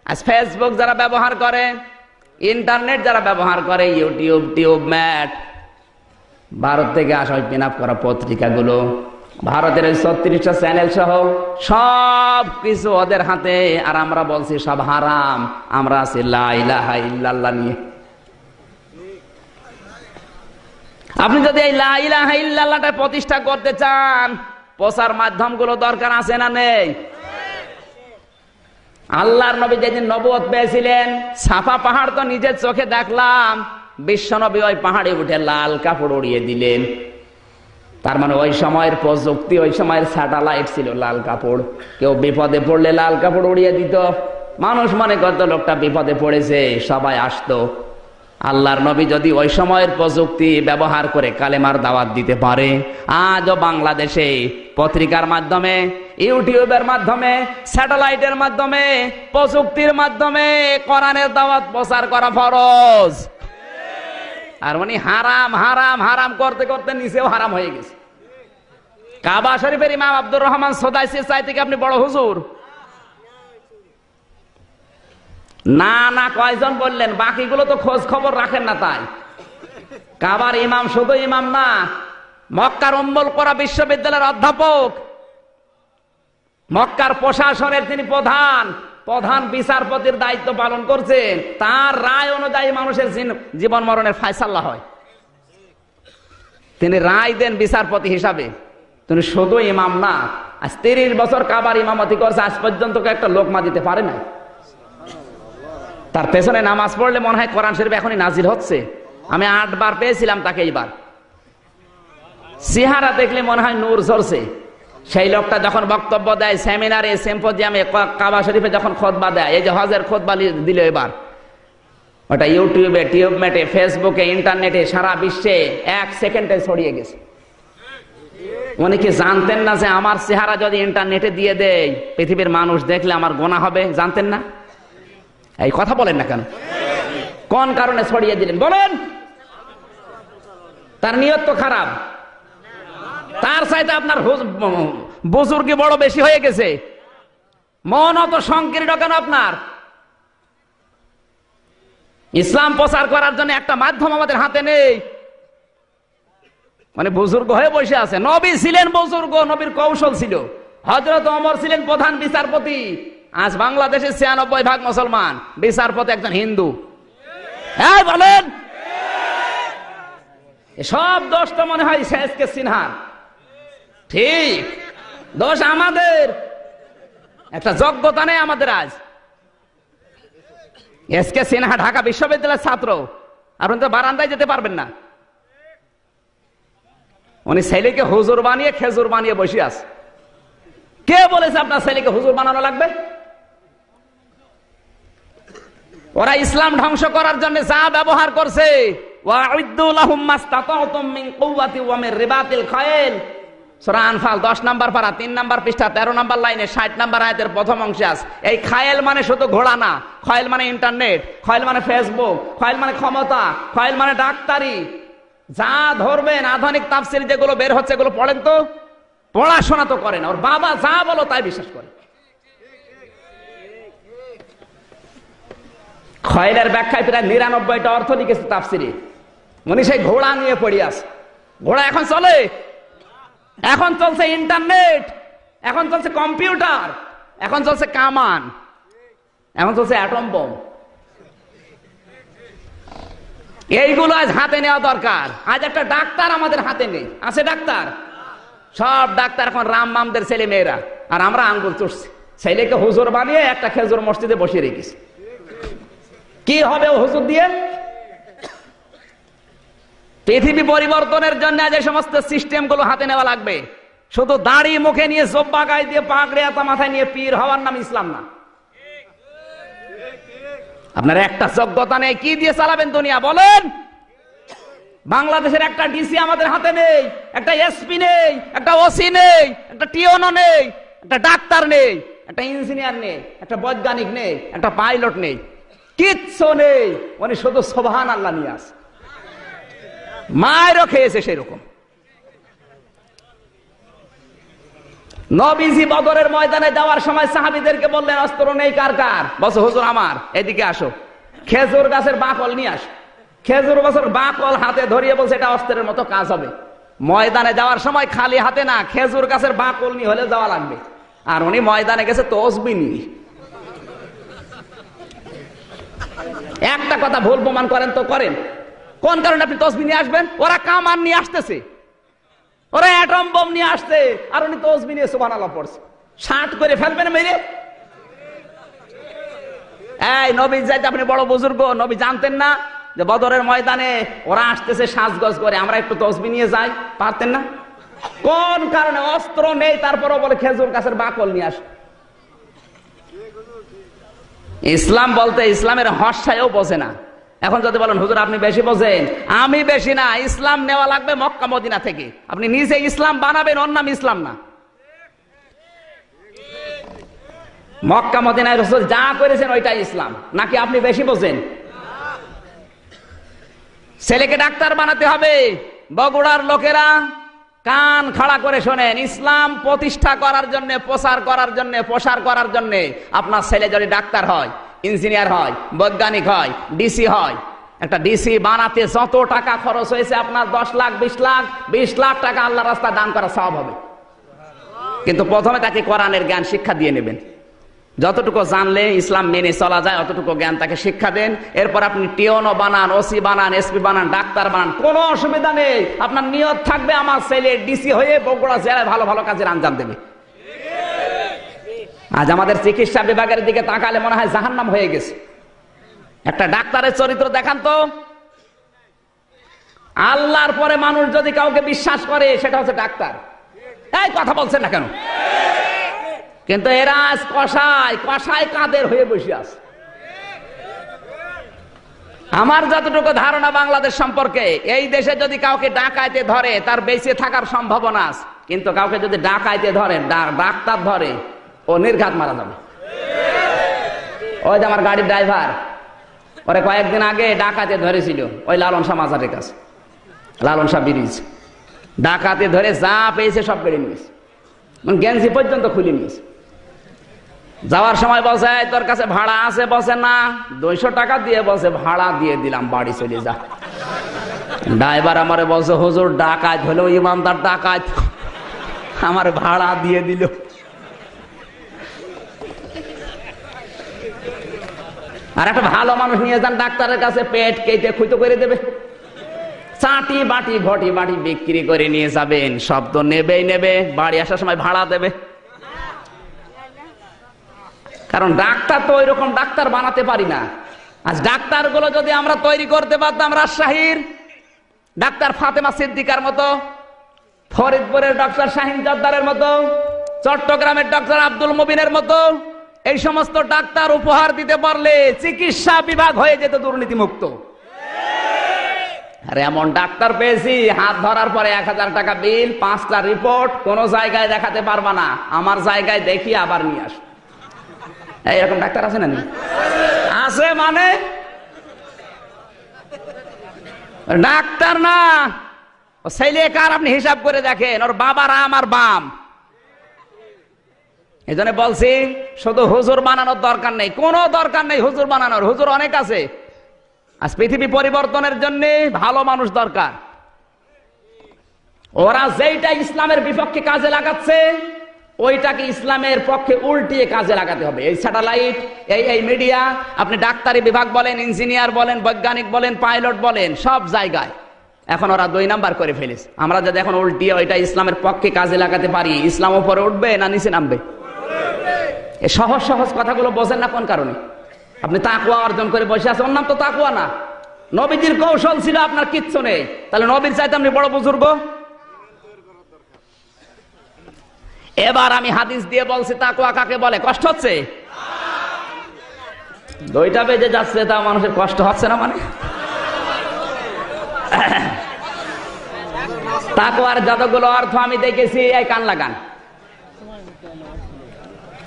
আজ ফেসবুক যারা ব্যবহার করে, ইন্টারনেট যারা ব্যবহার করে, ইউটিউব, টিউব ম্যাট, ভারত থেকে আসা ওই পিন আপ করা পত্রিকাগুলো, ভারতের ওই 36টা চ্যানেল সহ সব কিছু ওদের হাতে। আর আমরা বলছি সব হারাম, আমরা আছি লা ইলাহা ইল্লাল্লাহ নিয়ে। আপনি যদি এই লা ইলাহা ইল্লাল্লাহটা প্রতিষ্ঠা করতে চান, প্রচার মাধ্যমগুলো দরকার আছে না নেই? আল্লাহর নবী যেদিন নবুয়ত পেয়েছিলেন, সাফা পাহাড় তো নিজের চোখে দেখলাম, বিশ্ব নবী ওই পাহাড়ে উঠে লাল কাপড় উড়িয়ে দিলেন। তার মানে ওই সময়ের প্রযুক্তি, ওই সময়ের স্যাটেলাইট ছিল লাল কাপড়। কেউ বিপদে পড়লে লাল কাপড় উড়িয়ে দিত। মানুষ মনে করত লোকটা বিপদে পড়েছে, সবাই আসতো। আল্লাহর নবী যদি ওই সময়ের প্রযুক্তি ব্যবহার করে কালেমার দাওয়াত দিতে পারে, আজও বাংলাদেশে পত্রিকার মাধ্যমে, ইউটিউবের মাধ্যমে, স্যাটেলাইটের মাধ্যমে, প্রযুক্তির মাধ্যমে কোরআনের দাওয়াত প্রচার করা ফরজ। আর উনি হারাম হারাম হারাম করতে করতে নিচেও হারাম হয়ে গেছে। কাবা শরীফের ইমাম আব্দুর রহমান সোদাইসির চাইতে কি আপনি বড় হুজুর? না না, কয়জন বললেন? বাকিগুলো তো খোঁজ খবর রাখেন না। তাই কাবার ইমাম শুধু ইমাম না, মক্কার উম্মুল কোরা বিশ্ববিদ্যালয়ের অধ্যাপক, মক্কার প্রশাসনের তিনি প্রধান বিচারপতির দায়িত্ব পালন করছেন। তার রায় অনুযায়ী মানুষের জীবন মরণের ফায়সালা হয়। তিনি রায় দেন বিচারপতি হিসাবে। তিনি শুধু ইমাম না, আজ 30 বছর কাবার ইমামতি করছে, আজ পর্যন্ত একটা লোকমা দিতে পারে না। তার পেছনে নামাজ পড়লে মনে হয় কোরআন শরীফ এখনই নাজিল হচ্ছে। আমি 8 বার পেয়েছিলাম তাকে। এইবার চেহারা দেখলে মনে হয় নূর ঝরছে। সেই লোকটা যখন বক্তব্য দেয় সেমিনারে, সিম্পোজিয়ামে, কাবা শরীফে যখন খুতবা দেয়, এই যে হজের খুতবা দিল এবার, ওটা ইউটিউবে, টিউব ম্যাটে, ফেসবুকে, ইন্টারনেটে, সারা বিশ্বে 1 সেকেন্ডে ছড়িয়ে গেছে। উনি কি জানতেন না যে আমার চেহারা যদি ইন্টারনেটে দিয়ে দেয়, পৃথিবীর মানুষ দেখলে আমার গোনা হবে? জানতেন না? এই কথা বলেন না কেন? কোন কারণে ছড়িয়ে দিলেন বলেন? তার নিয়ত তো খারাপ। তার চাইতে আপনার বুজুর্গি বড় বেশি হয়ে গেছে। মন অত সংকীর্ণ কেন আপনার? ইসলাম প্রচার করার জন্য একটা মাধ্যম আমাদের হাতে নেই। মানে বুজুর্গ হয়ে বসে আছে। নবী ছিলেন বুজুর্গ, নবীর কৌশল ছিল। হযরত ওমর ছিলেন প্রধান বিচারপতি। আজ বাংলাদেশে 96% মুসলমান, বিচারপতি একজন হিন্দু। হ্যাঁ বলেন, সব দোষ তো মনে হয় শেষকে সিনহার। ঠিক, দোষ আমাদের। একটা যোগ্যতা নেই আমাদের। আজ এসকে সিনহা ঢাকা বিশ্ববিদ্যালয়ের ছাত্র, আপনি তো বারান্দায় যেতে পারবেন না। উনি ছেলেকে হুজুর বানিয়ে খেজুর বানিয়ে বসে আছে। কে বলেছে আপনার ছেলেকে হুজুর বানানো লাগবে? ওরা ইসলাম ধ্বংস করার জন্য যা ব্যবহার করছে, ওয়া'ইদ্দু লাহুম মাসতাতা'তুম মিন কুওয়াতি ওয়া মিন রিবাতিল খায়ল, সূরা আনফাল 10 নম্বর পারা 3 নম্বর পৃষ্ঠা 13 নম্বর লাইনে 60 নম্বর আয়াতের প্রথম অংশে আছে। এই খায়েল মানে শুধু ঘোড়া না, খায়েল মানে ইন্টারনেট, খায়েল মানে ফেসবুক, খায়েল মানে ক্ষমতা, খায়েল মানে ডাক্তারি। যা ধরবেন আধুনিক তাফসীর যেগুলো বের হচ্ছে, এগুলো পড়েন তো। পড়াশোনা তো করেন, ওর বাবা যা বলো তাই বিশ্বাস করে। খায়েলের ব্যাখ্যায় প্রায় 99টা অর্থ লিখেছে তাফসীরে। উনি সেই ঘোড়া নিয়ে পড়ে আছে। ঘোড়া এখন চলে, এখন চলছে ইন্টারনেট, এখন চলছে কম্পিউটার, এখন চলছে কামান, এখন চলছে অ্যাটম বোম। এইগুলো আজ হাতে নেওয়া দরকার। আজ একটা ডাক্তার আমাদের হাতে নেই। আছে ডাক্তার? সব ডাক্তার এখন রাম মামদের ছেলে মেয়েরা। আর আমরা আঙ্গুল চুষছি। ছেলেকে হুজুর বানিয়ে একটা খেজুর মসজিদে বসিয়ে রেখেছি। কি হবে ও হুজুর দিয়ে? পৃথিবী পরিবর্তনের জন্য যে সমস্ত সিস্টেম গুলো হাতে নেওয়া লাগবে। শুধু দাড়ি মুখে নিয়ে, জব্বা গায়ে দিয়ে, পাগড়ি আতা মাথায় নিয়ে পীর হওয়ার নাম ইসলাম না। আপনার একটা যোগ্যতা নেই, কি দিয়ে চালাবেন দুনিয়া বলেন? বাংলাদেশের একটা ডিসি আমাদের হাতে নেই, একটা এসপি নেই, একটা ওসি নেই, একটা টিওনো নেই, একটা ডাক্তার নেই, একটা ইঞ্জিনিয়ার নেই, একটা বৈজ্ঞানিক নেই, একটা পাইলট নেই, কিচ্ছু নেই। উনি শুধু সুবহানাল্লাহ নিয়ে আসে। মায়েরও খেয়েছে সেরকম। নবীজি বদরের ময়দানে যাওয়ার সময় সাহাবীদেরকে বললেন, অস্ত্র নেই কার কার? বলছে, হুজুর আমার। এদিকে আসো, খেজুর গাছের বাকল নিয়ে আসো। খেজুর গাছের বাকল হাতে ধরিয়ে বলছে, এটা অস্ত্রের মতো কাজ হবে। ময়দানে যাওয়ার সময় খালি হাতে না, খেজুর গাছের বাকল নিয়ে হলে যাওয়া লাগবে। আর উনি ময়দানে গেছে তসবিহ নিয়ে। একটা কথা ভুল প্রমাণ করেন তো করেন, কোন কারণে আপনি তসবিহ নিয়ে আসবেন? ওরা কামান নিয়ে আসতেছে, ওরা অ্যাটম বোম নিয়ে আসছে, আর উনি তসবিহ নিয়ে সুবহানাল্লাহ পড়ছে। 60 করে ফেলবেন মেরে। এই নবী যাইতে আপনি বড় বুজুর্গ, নবী জানতেন না যে বদরের ময়দানে ওরা আসতেছে সাজগজ করে, আমরা একটু তসবিহ নিয়ে যাই? পারতেন না? কোন কারণে? অস্ত্র নেই, তারপরও বলে খেজুর গাছের বাকল নিয়ে আস। ইসলাম বলতে ইসলামের হর্ষায়ও বোঝে না। এখন যদি বলেন হুজুর আপনি বেশি বোঝেন, আমি বেশি না। ইসলাম নেওয়া লাগবে মক্কা মদিনা থেকে। আপনি নিজে ইসলাম বানাবেন, ওর নাম ইসলাম না। মক্কা মদিনায় রাসূল যা করেছেন ওইটাই ইসলাম, নাকি আপনি বেশি বোঝেন? ছেলেকে ডাক্তার বানাতে হবে। বগুড়ার লোকেরা কান খাড়া করে শোনেন, ইসলাম প্রতিষ্ঠা করার জন্য, প্রচার করার জন্য, প্রসার করার জন্য আপনার ছেলে যদি ডাক্তার হয়, ইঞ্জিনিয়ার হয়, বৈজ্ঞানিক হয়, ডিসি হয়, একটা ডিসি বানাতে যত টাকা খরচ হয়েছে আপনার 10 লাখ 20 লাখ টাকা আল্লাহ রাস্তায় দান করা সওয়াব হবে। কিন্তু প্রথমে তাকে কোরআনের জ্ঞান শিক্ষা দিয়ে নেবেন। যতটুকু জানলে ইসলাম মেনে চলা যায় অতটুকু জ্ঞান তাকে শিক্ষা দেন। এরপর আপনি টিওনো বানান, ওসি বানান, এসপি বানান, ডাক্তার বানান, কোনো অসুবিধা নেই। আপনার নিয়ত থাকবে আমার ছেলে ডিসি হয়ে বগুড়া জেলায় ভালো ভালো কাজের আঞ্জাম দেবে। আজ আমাদের চিকিৎসা বিভাগের দিকে তাকালে মনে হয় জাহান্নাম হয়ে গেছে। একটা ডাক্তারের চরিত্র দেখান তো। আল্লাহর পরে মানুষ যদি কাউকে বিশ্বাস করে সেটা হচ্ছে ডাক্তার। এই কথা বলছেন না কেন? কিন্তু এরা আজ কষায় কাদের হয়ে বসে আছে। আমার যতটুকু ধারণা বাংলাদেশ সম্পর্কে, এই দেশে যদি কাউকে ডাকাইতে ধরে তার বেঁচে থাকার সম্ভাবনা আছে, কিন্তু কাউকে যদি ডাকাইতে ধরে, ডাক্তার ধরে, ও নির্ঘাত মারা যাবে। ওই যে আমার গাড়ির ড্রাইভার, ওরে কয়েকদিন আগে ডাকাতে ধরেছিল ওই লালন শাহ মাজারের কাছে, লালন শাহ ব্রিজ। ডাকাতে ধরে যা পেয়েছে সব কেড়ে নিয়েছে, গেঞ্জি পর্যন্ত খুলে নিয়েছে। যাওয়ার সময় বলছে, তোর কাছে ভাড়া আছে? বলছে না। 200 টাকা দিয়ে বলছে ভাড়া দিয়ে দিলাম, বাড়ি চলে যা। ড্রাইভার আমারে বলছে, হুজুর ডাকাত হলেও ইমানদার ডাকাত, আমার ভাড়া দিয়ে দিল। আর একটা ভালো মানুষ নিয়ে যান ডাক্তারের কাছে, পেট কেটে খুঁতো করে দেবে। চাটি বাটি ঘটি বাটি বিক্রি করে নিয়ে যাবেন, সব তো নেবেই নেবে, বাড়ি আসার সময় ভাড়া দেবে। কারণ ডাক্তার তো ওই রকম ডাক্তার বানাতে পারি না। আজ ডাক্তার গুলো যদি আমরা তৈরি করতে পারতাম রাজশাহীর ডাক্তার ফাতেমা সিদ্দিকার মতো, ফরিদপুরের ডক্টর শাহিন জর্দারের মতো, চট্টগ্রামের ডক্টর আব্দুল মুবিনের মতো, এই সমস্ত ডাক্তার উপহার দিতে পারলে চিকিৎসা বিভাগ হয়ে যেত দুর্নীতিমুক্ত। আর এমন ডাক্তার পেয়েছি, হাত ধরার পরে 1000 টাকা বিল, 5টা রিপোর্ট, কোন জায়গায় দেখাতে পারবা না, আমার জায়গায় দেখি আবার নিয়ে আস। এইরকম ডাক্তার আছে না? আছে মানে ডাক্তার না, ছেলে কার আপনি হিসাব করে দেখেন, ওর বাবার আমার বাম। এই জন্য বলছি শুধু হুজুর বানানোর দরকার নেই, কোনো দরকার নেই হুজুর বানানোর। হুজুর অনেক আছে। আজ পৃথিবী পরিবর্তনের জন্য ভালো মানুষ দরকার। ওরা যেইটা ইসলামের বিপক্ষে কাজে লাগাচ্ছে ওইটাকে ইসলামের পক্ষে উল্টিয়ে কাজে লাগাতে হবে। এই স্যাটেলাইট, এই মিডিয়া, আপনি ডাক্তারি বিভাগ বলেন, ইঞ্জিনিয়ার বলেন, বৈজ্ঞানিক বলেন, পাইলট বলেন, সব জায়গায় এখন ওরা 2 নাম্বার করে ফেলেছে। আমরা যদি এখন উল্টিয়ে ওইটা ইসলামের পক্ষে কাজে লাগাতে পারি, ইসলাম উপরে উঠবে না নিচে নামবে? এই সহজ সহজ কথাগুলো বোঝেন না কোন কারণে? আপনি তাকওয়া অর্জন করে বসে আছেন, ওর নাম তো তাকওয়া না। নবীজির কৌশল ছিল, আপনার কিচ্ছু নেই, তাহলে নবীর চাইতে আপনি বড় বুজুর্গ? এবার আমি হাদিস দিয়ে বলছি তাকওয়া কাকে বলে। কষ্ট হচ্ছে? 2টা বেজে যাচ্ছে, তা মানুষের কষ্ট হচ্ছে না? মানে তাকওয়ার যতগুলো অর্থ আমি দেখেছি, এই কান লাগান,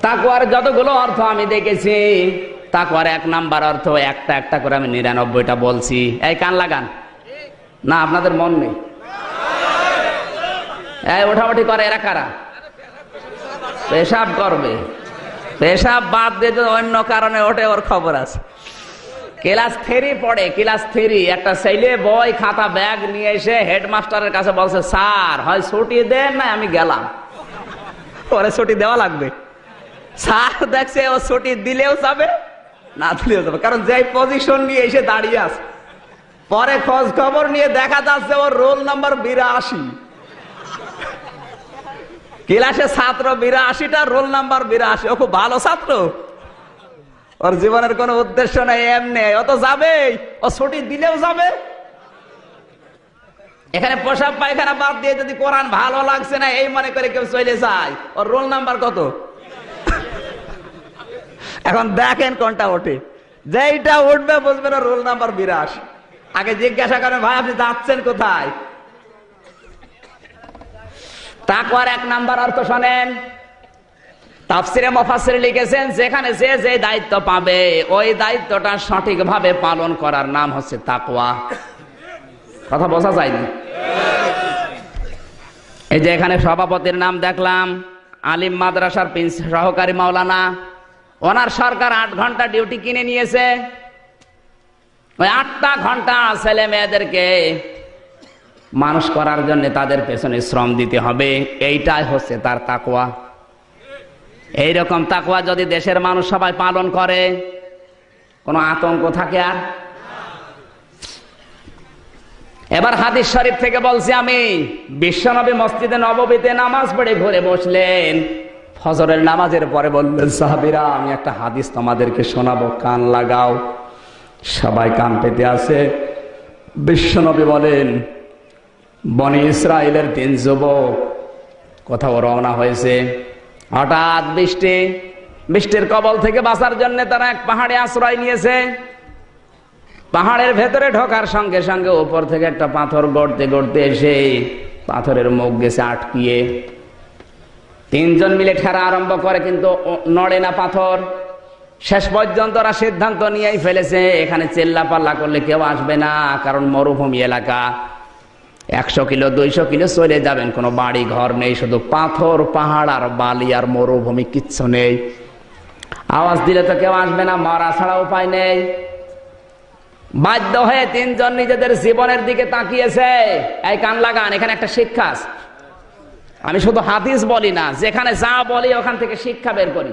তাকওয়ার যতগুলো অর্থ আমি দেখেছি, তাকওয়ার 1 নাম্বার অর্থ একটা একটা করে আমি 99টা বলছি। এই কান লাগান না, আপনাদের মন নেই? এই ওঠাউঠি করে এরা কারা? পেশাব করবে, পেশাব বাদ দিয়ে যদি অন্য কারণে ওঠে ওর খবর আছে। ক্লাস 3 পড়ে, ক্লাস 3 একটা ছেলে বই খাতা ব্যাগ নিয়ে এসে হেডমাস্টারের কাছে বলছে, স্যার হয় ছুটি দেন না আমি গেলাম। পরে ছুটি দেওয়া লাগবে। স্যার দেখছে ও ছুটি দিলেও যাবে না দিলেও যাবে, কারণ যে পজিশন নিয়ে এসে দাঁড়িয়ে আছে। পরে খোঁজ খবর নিয়ে দেখা যাচ্ছে ওর রোল নাম্বার 82। ক্লাসে ছাত্র 82টা, রোল নাম্বার 82। ও খুব ভালো ছাত্র, ওর জীবনের কোনো উদ্দেশ্য নাই, এমনি ও তো যাবেই, ও ছুটি দিলেও যাবে। এখানে পোশাক পায়খানা বাদ দিয়ে যদি কোরআন ভালো লাগছে না এই মনে করে কেউ চলে যায়, ওর রোল নাম্বার কত? এখন দেখেন কোনটা ওঠে, যেইটা উঠবে বুঝবেন ওর রোল নাম্বার 82। আগে জিজ্ঞাসা করেন, ভাই আপনি যাচ্ছেন কোথায়? তাকওয়ার 1 নাম্বার অর্থ শোনেন। তাফসিরে মুফাসসির লিখেছেন, যেখানে যে যে দায়িত্ব পাবে ওই দায়িত্বটা সঠিকভাবে পালন করার নাম হচ্ছে তাকওয়া। কথা বোঝা যায়নি? এই যে এখানে সভাপতির নাম দেখলাম, আলিম মাদ্রাসার সহকারী মাওলানা, ওনার সরকার 8 ঘন্টা ডিউটি কিনে নিয়েছে। ওই 8টা ঘন্টা ছেলে মেয়েদেরকে মানুষ করার জন্য তাদের পেছনে শ্রম দিতে হবে, এইটাই হচ্ছে তার তাকওয়া। এইরকম তাকওয়া যদি দেশের মানুষ সবাই পালন করে, কোনো আতঙ্ক থাকে আর? এবার হাদিস শরীফ থেকে বলছি আমি, বিশ্বনবী মসজিদে নববীতে নামাজ পড়ে ঘরে বসলেন, ফজরের নামাজের পরে বললেন, সাহাবীরা আমি একটা হাদিস তোমাদেরকে শোনাবো, কান লাগাও। সবাই কান পেতে আছে। বিশ্বনবী বলেন, বনি ইসরায়েলের 3 যুবক কোথাও রওনা হয়েছে, হঠাৎ বৃষ্টির কবল থেকে বাঁচার জন্য তারা এক পাহাড়ে আশ্রয় নিয়েছে। পাহাড়ের ভেতরে ঢোকার সঙ্গে সঙ্গে উপর থেকে একটা পাথর গড়তে গড়তে এসে পাথরের মুখ গেছে আটকিয়ে। 3 জন মিলে ঠেলা আরম্ভ করে, কিন্তু নড়ে না পাথর। শেষ পর্যন্ত ওরা সিদ্ধান্ত নিয়েই ফেলেছে, এখানে চেল্লাপাল্লা করলে কেউ আসবে না, কারণ মরুভূমি এলাকা। 100 কিলো 200 কিলো চলে যাবেন, কোনো বাড়ি ঘর নেই, শুধু পাথর, পাহাড় আর বালি আর মরুভূমি, কিচ্ছু নেই। আওয়াজ দিলে তো কেউ আসবে না, মারা ছাড়া উপায় নেই। বাধ্য হয়ে 3 জন নিজেদের জীবনের দিকে তাকিয়েছে। এই কান লাগান, এখানে একটা শিক্ষা আছে। আমি শুধু হাদিস বলি না, যেখানে যা বলি ওখান থেকে শিক্ষা বের করি।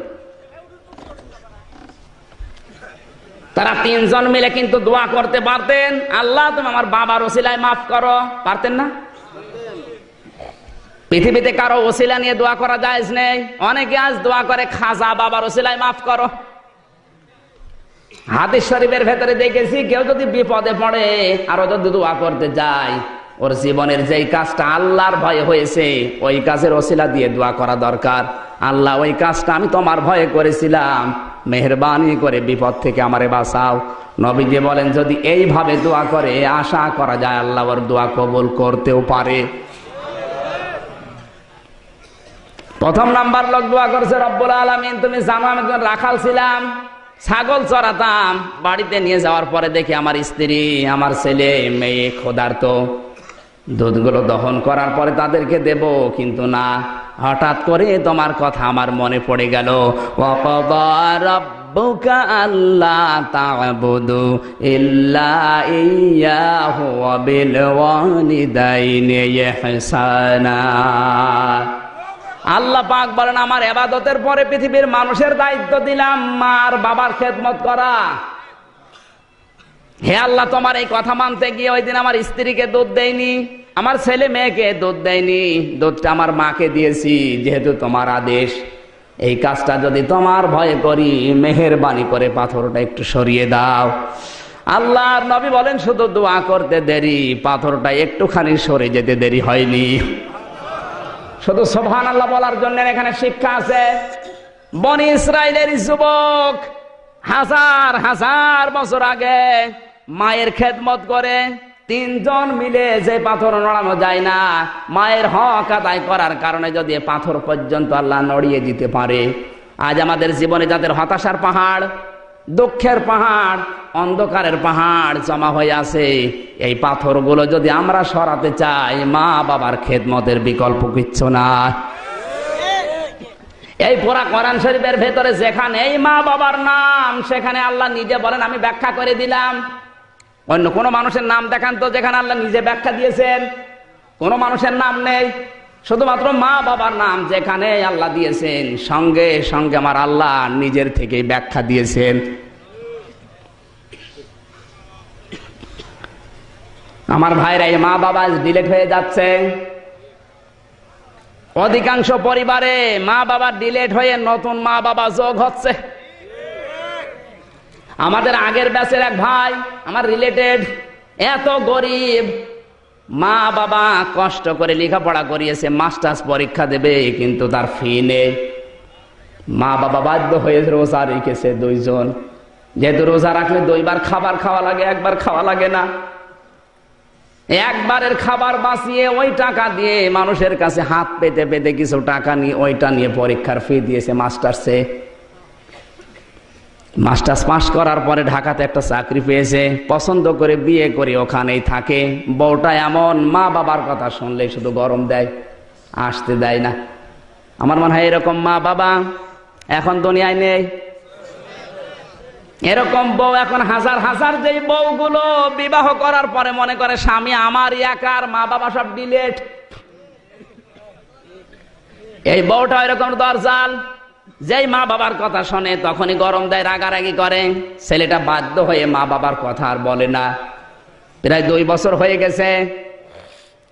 তারা 3 জন মিলে কিন্তু দোয়া করতে পারতেন, আল্লাহ তুমি আমার বাবার ওসিলায় মাফ করো, পারতেন না? পৃথিবীতে কারো ওসিলা নিয়ে দোয়া করা জায়েজ নেই। অনেকে আজ দোয়া করে, খাজা বাবার ওসিলায় মাফ করো। হাদিস শরীফের ভেতরে দেখেছি, কেউ যদি বিপদে পড়ে আর যদি দোয়া করতে যায়, ওর জীবনের যেই কাজটা আল্লাহর ভয়ে হয়েছে ওই কাজের ওসিলা দিয়ে দোয়া করা দরকার। আল্লাহ ওই কাজটা আমি তোমার ভয়ে করেছিলাম, মেহেরবানি করে বিপদ থেকে আমারে বাঁচাও। নবীজি বলেন, যদি এইভাবে দোয়া করে আশা করা যায় আল্লাহ ওর দোয়া কবুল করতেও পারে। প্রথম নাম্বার লোক দোয়া করছে, রব্বুল আলামিন তুমি জানো আমি একজন রাখাল ছিলাম, ছাগল চড়াতাম, বাড়িতে নিয়ে যাওয়ার পরে দেখি আমার স্ত্রী আমার ছেলে মেয়ে ক্ষুধার্ত, দুধগুলো দহন করার পরে তাদেরকে দেব, কিন্তু না, হঠাৎ করে তোমার কথা আমার মনে পড়ে গেল, ওয়াকাদা রাব্বুকা আল্লা তা'বুদু ইল্লা ইয়্যাহু ওয়া বিল ওয়ালিদাইনি ইহসানা। আল্লাহ পাক বলেন, আমার ইবাদতের পরে পৃথিবীর মানুষের দায়িত্ব দিলাম মা আর বাবার খেদমত করা। হে আল্লাহ, তোমার এই কথা মানতে গিয়ে ওই দিন আমার স্ত্রীকে দুধ দেয়নি, আমার ছেলে মেয়েকে দুধ দেয়নি, দুধটা আমার মাকে দিয়েছি, যেহেতু তোমার আদেশ। এই কাজটা যদি তোমার ভয়ে করি, মেহেরবানি করে পাথরটা একটু সরিয়ে দাও। আল্লাহর নবী বলেন, শুধু দোয়া করতে দেরি, পাথরটা একটুখানি সরে যেতে দেরি হয়নি। শুধু সুবহানাল্লাহ বলার জন্য এখানে শিক্ষা আছে। বনি ইসরাইলের যুবক হাজার হাজার বছর আগে মায়ের খেদমত করে 3 জন মিলে যে পাথর নড়ানো যায় না, মায়ের হক আদায় করার কারণে যদি পাথর পর্যন্ত আল্লাহ নড়িয়ে দিতে পারে, আজ আমাদের জীবনে যাদের হতাশার পাহাড়, দুঃখের পাহাড়, অন্ধকারের পাহাড় জমা হয়ে আছে, এই পাথরগুলো যদি আমরা সরাতে চাই, মা বাবার খেদমতের বিকল্প কিচ্ছু না। এই পুরা কোরআন শরীফের ভেতরে যেখানে এই মা বাবার নাম, সেখানে আল্লাহ নিজে বলেন আমি ব্যাখ্যা করে দিলাম। অন্য কোন মানুষের নাম দেখান তো যেখানে আল্লাহ নিজে ব্যাখ্যা দিয়েছেন। কোন মানুষের নাম নেই, শুধুমাত্র মা বাবার নাম যেখানে আল্লাহ দিয়েছেন, সঙ্গে সঙ্গে আমার আল্লাহ নিজের থেকেই ব্যাখ্যা দিয়েছেন। আমার ভাইরা, এই মা বাবা ডিলেট হয়ে যাচ্ছে। অধিকাংশ পরিবারে মা বাবা ডিলেট হয়ে নতুন মা বাবা যোগ হচ্ছে। আমাদের আগের ব্যাচের এক ভাই, আমার রিলেটেড, এত গরিব, মা বাবা কষ্ট করে লেখাপড়া করিয়েছে, মাস্টার্স পরীক্ষা দেবে, কিন্তু তার ফি নেই। মা বাবা বাধ্য হয়ে রোজা রেখেছে দুইজন, যেহেতু রোজা রাখলে 2 বার খাবার খাওয়া লাগে, 1 বার খাওয়া লাগে না। একবারের খাবার বাঁচিয়ে ওই টাকা দিয়ে মানুষের কাছে হাত পেতে পেতে কিছু টাকা নিয়ে ওইটা নিয়ে পরীক্ষার ফি দিয়েছে মাস্টার্সে। মাস্টার্স পাস করার পরে ঢাকাতে একটা চাকরি পেয়েছে, পছন্দ করে বিয়ে করে ওখানেই থাকে। বউটা এমন, মা বাবার কথা শুনলে শুধু গরম দেয়, আসতে দেয় না। আমার মনে হয় এরকম মা বাবা এখন দুনিয়ায় নেই। এরকম বউ এখন হাজার হাজার, যে বউগুলো বিবাহ করার পরে মনে করে স্বামী আমার একার, মা বাবা সব ডিলেট। এই বউটা এরকম দরজাল, যেই মা বাবার কথা শোনে তখনই গরম দেয়, রাগারাগি করে। ছেলেটা বাধ্য হয়ে মা বাবার কথা আর বলে না। প্রায় 2 বছর হয়ে গেছে,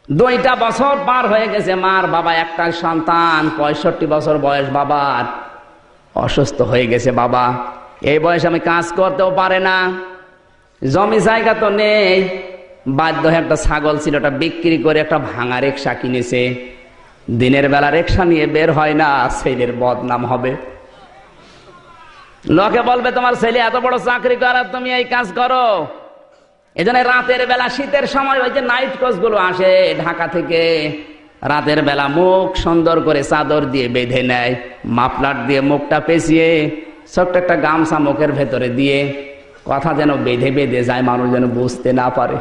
2টা বছর পার হয়ে গেছে। মার বাবা একটাই সন্তান, 65 বছর বয়স বাবার, অসুস্থ হয়ে গেছে বাবা। এই বয়সে আমি কাজ করতেও পারে না, জমি জায়গা তো নেই। বাধ্য হয়ে একটা ছাগল ছিল, ওটা বিক্রি করে একটা ভাঙা রিক্সা কিনেছে। দিনের বেলা রিক্সা নিয়ে বের হয় না, ছেলের বদনাম হবে। লোকে বলবে তোমার ছেলে এত বড় চাকরি করে, তুমি এই কাজ করো। এজন্য রাতের বেলা, শীতের সময় ওই যে নাইট কোচ গুলো আসে ঢাকা থেকে, রাতের বেলা মুখ সুন্দর করে চাদর দিয়ে বেঁধে নেয়, মাফলার দিয়ে মুখটা পেঁচিয়ে ছোট্ট একটা গামছা মুখের ভেতরে দিয়ে, কথা যেন বেঁধে বেঁধে যায়, মানুষ যেন বুঝতে না পারে।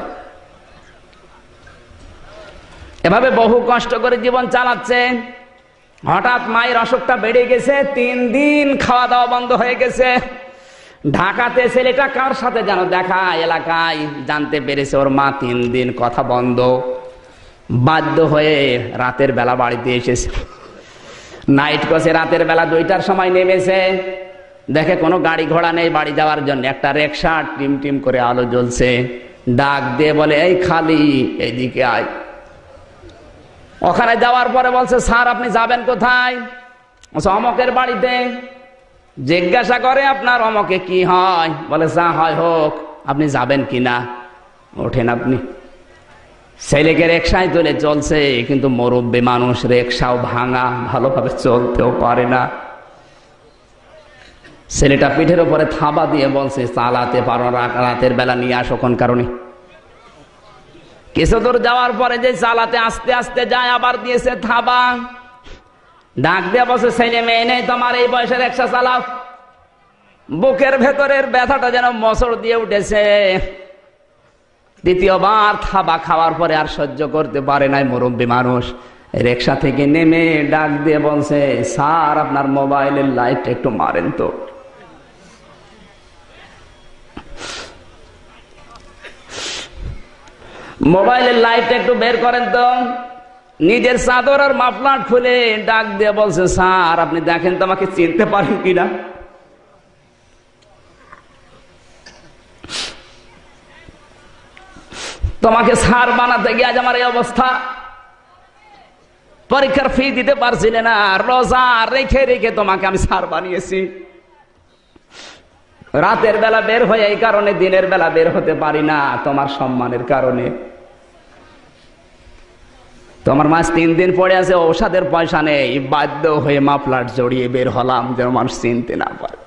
এভাবে বহু কষ্ট করে জীবন চালাচ্ছে। হঠাৎ মায়ের অসুখটা বেড়ে গেছে, 3 দিন খাওয়া দাওয়া বন্ধ হয়ে গেছে। ঢাকাতে ছেলেটা কার সাথে যেন দেখা, এলাকায় জানতে পেরেছে ওর মা 3 দিন কথা বন্ধ। বাধ্য হয়ে রাতের বেলা বাড়িতে এসেছে। নাইট কোচে রাতের বেলা 2টার সময় নেমেছে, দেখে কোনো গাড়ি ঘোড়া নেই বাড়ি যাওয়ার জন্য। একটা রিকশা টিম টিম করে আলো জ্বলছে, ডাক দিয়ে বলে এই খালি, এইদিকে আয়। ওখানে যাওয়ার পরে বলছে স্যার আপনি যাবেন কোথায়? অমকের বাড়িতে। জিজ্ঞাসা করে আপনার অমকে কি হয়? বলে যা হয় হোক, আপনি যাবেন কিনা? ওঠেন আপনি। ছেলেকে রিকশায় তুলে চলছে, কিন্তু মুরব্বি মানুষ, রিকশাও ভাঙা, ভালোভাবে চলতেও পারে না। ছেলেটা পিঠের উপরে থাবা দিয়ে বলছে চালাতে পারো, রাতের বেলা নিয়ে আসো কোন কারণে? কিছু দূর যাওয়ার পরে যে চালাতে আস্তে আস্তে যায়, আবার দিয়েছে থাবা। ডাক দিয়ে বসে ছেলে মেয়ে নেই তোমার, এই বয়সে রিকশা চালাও। বুকের ভেতরের ব্যথাটা যেন মোচড় দিয়ে উঠেছে। দ্বিতীয়বার থাবা খাওয়ার পরে আর সহ্য করতে পারে নাই মুরব্বী মানুষ, রিকশা থেকে নেমে ডাক দিয়ে বলছে স্যার আপনার মোবাইলের লাইট একটু মারেন তো। মোবাইলের লাইট একটু বের করেন তো। নিজের চাদর আর মাফলার খুলে ডাক দিয়ে বলছে স্যার আপনি দেখেন তো আমাকে চিনতে পারেন কিনা। তোমাকে স্যার বানাতে গিয়ে আজ আমার এই অবস্থা। পরীক্ষার ফি দিতে পারছিলে না, রোজা রেখে রেখে তোমাকে আমি স্যার বানিয়েছি। রাতের বেলা বের হয়ে এই কারণে দিনের বেলা বের হতে পারি না, তোমার সম্মানের কারণে। তোমার মাস 3 দিন পড়ে আছে, ঔষধের পয়সা নেই, বাধ্য হয়ে মাফলার জড়িয়ে বের হলাম যেন মানুষ চিনতে না পারে।